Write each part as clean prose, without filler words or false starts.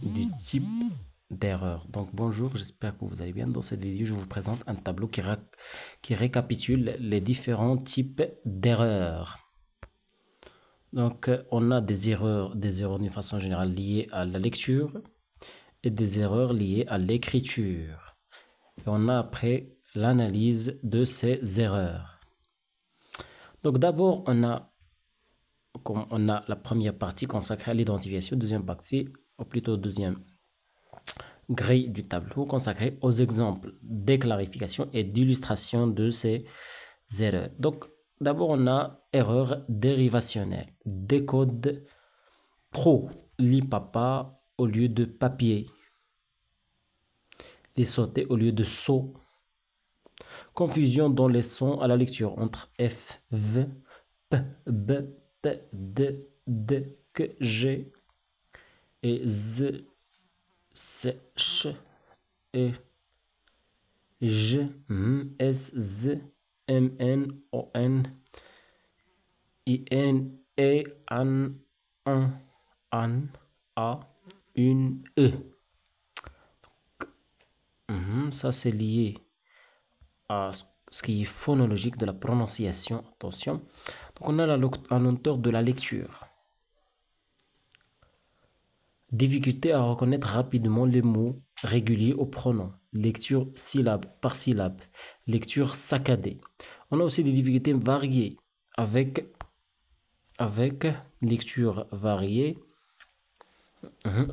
du type d'erreur. Donc bonjour, j'espère que vous allez bien. Dans cette vidéo, je vous présente un tableau qui récapitule les différents types d'erreurs. Donc on a des erreurs d'une façon générale liées à la lecture et des erreurs liées à l'écriture. Et on a après l'analyse de ces erreurs. Donc d'abord, on a la première partie consacrée à l'identification, deuxième partie, ou plutôt deuxième grille du tableau consacrée aux exemples des clarifications et d'illustration de ces erreurs. Donc, d'abord, on a erreur dérivationnelle. Décode pro, lit papa au lieu de papier. Les sauter au lieu de saut. Confusion dans les sons à la lecture entre F, V, P, B, T, D, D, K, G et Z, C, Ch et G, S, Z, M, N, O, N, I, N, E, An, An, A, une E. Ça, c'est lié à ce qui est phonologique de la prononciation. Attention. Donc, on a la lenteur de la lecture. Difficulté à reconnaître rapidement les mots réguliers au pronom. Lecture syllabe par syllabe. Lecture saccadée. On a aussi des difficultés variées avec lecture variée,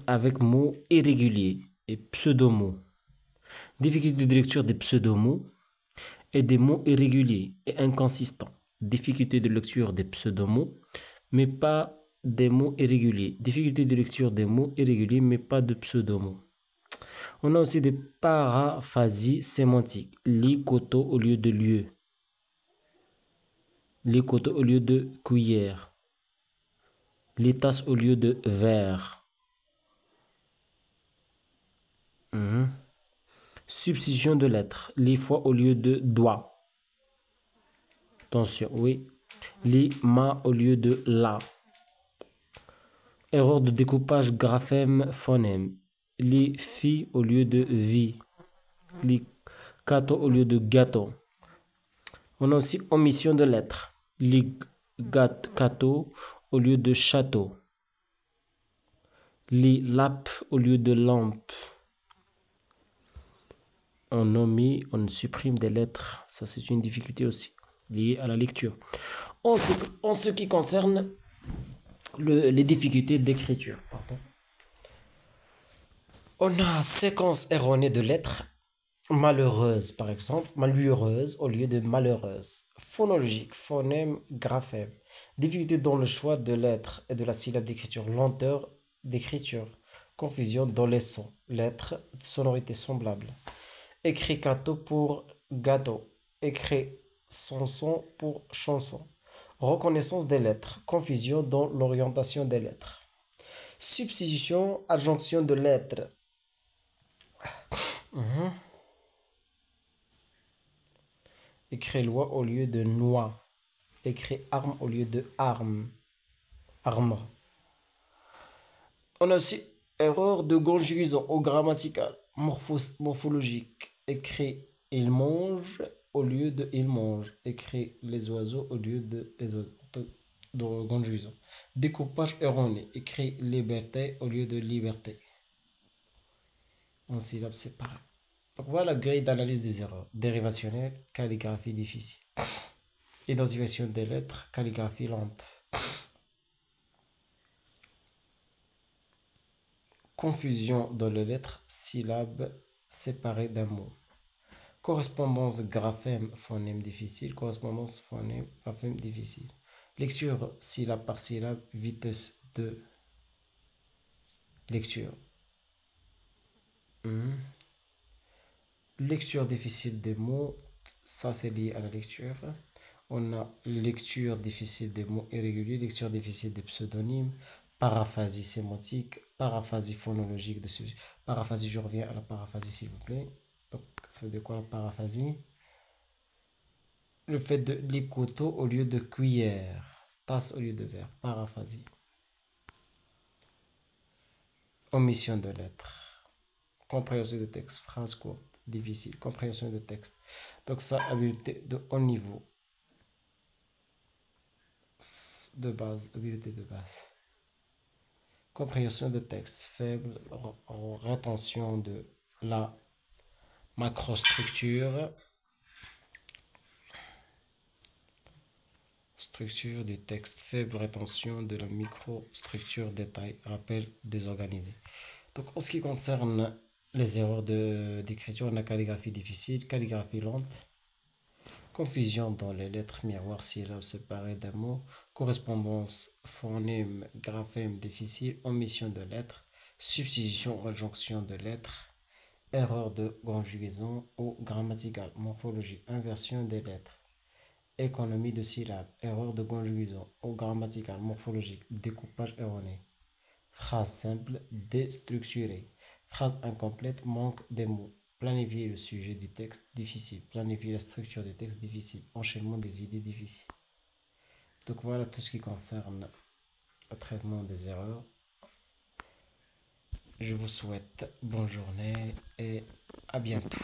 avec mots irréguliers et pseudomots. Difficulté de lecture des pseudomots et des mots irréguliers et inconsistants. Difficulté de lecture des pseudomots, mais pas des mots irréguliers. Difficulté de lecture des mots irréguliers, mais pas de pseudomots. On a aussi des paraphasies sémantiques. Licoto au lieu de lieu. Licoto au lieu de cuillère. Les tasses au lieu de verre. Substitution de lettres. Les fois au lieu de doigt. Attention, oui. Les ma au lieu de la. Erreur de découpage graphème-phonème. Les filles au lieu de vie. Les gâteaux au lieu de gâteau. On a aussi omission de lettres. Les gâteaux au lieu de château. Les lampes au lieu de lampe. On omet, on supprime des lettres. Ça, c'est une difficulté aussi liée à la lecture. En ce qui concerne les difficultés d'écriture, on a séquence erronée de lettres. Malheureuse, par exemple. Malheureuse au lieu de malheureuse. Phonologique, phonème, graphème. Difficulté dans le choix de lettres et de la syllabe d'écriture. Lenteur d'écriture. Confusion dans les sons. Lettres, sonorité semblable. Écrit gâteau pour gâteau. Écrit chanson pour chanson. Reconnaissance des lettres. Confusion dans l'orientation des lettres. Substitution, adjonction de lettres. Écrit loi au lieu de noix. Écrit arme au lieu de arme. Arme. On a aussi erreur de conjugaison au grammatical, morphologique. Écrit il mange au lieu de il mange. Écrit les oiseaux au lieu de les oiseaux. De conjugaison. Découpage erroné. Écrit liberté au lieu de liberté. En syllabes séparées. Donc voilà la grille d'analyse des erreurs. Dérivationnelle, calligraphie difficile. Identification des lettres, calligraphie lente. Confusion dans les lettres, syllabes séparées d'un mot. Correspondance graphème, phonème difficile. Correspondance phonème, graphème difficile. Lecture syllabe par syllabe, vitesse de lecture. Lecture difficile des mots, ça c'est lié à la lecture. On a lecture difficile des mots irréguliers, lecture difficile des pseudonymes, paraphasie sémantique, paraphasie phonologique. Paraphasie, je reviens à la paraphasie s'il vous plaît. Donc, ça veut dire quoi la paraphasie? Le fait de licoto au lieu de cuillère, tasse au lieu de verre, paraphasie. omission de lettres, compréhension de texte, phrase courte, difficile, compréhension de texte. Donc ça, habileté de haut niveau, de base, habileté de base. Compréhension de texte faible, rétention de la macrostructure, structure du texte, faible rétention de la microstructure, détail, rappel désorganisé. Donc en ce qui concerne les erreurs d'écriture, on a calligraphie difficile, calligraphie lente, confusion dans les lettres, miroirs, syllabes séparées d'un mot, correspondance, phonème, graphème difficile, omission de lettres, substitution, adjonction de lettres, erreur de conjugaison ou grammaticale, morphologique, inversion des lettres, économie de syllabes, erreur de conjugaison ou grammaticale, morphologique, découpage erroné, phrase simple, déstructurée, phrase incomplète, manque des mots. Planifier le sujet du texte difficile. Planifier la structure du texte difficile. Enchaînement des idées difficiles. Donc voilà tout ce qui concerne le traitement des erreurs. Je vous souhaite bonne journée et à bientôt.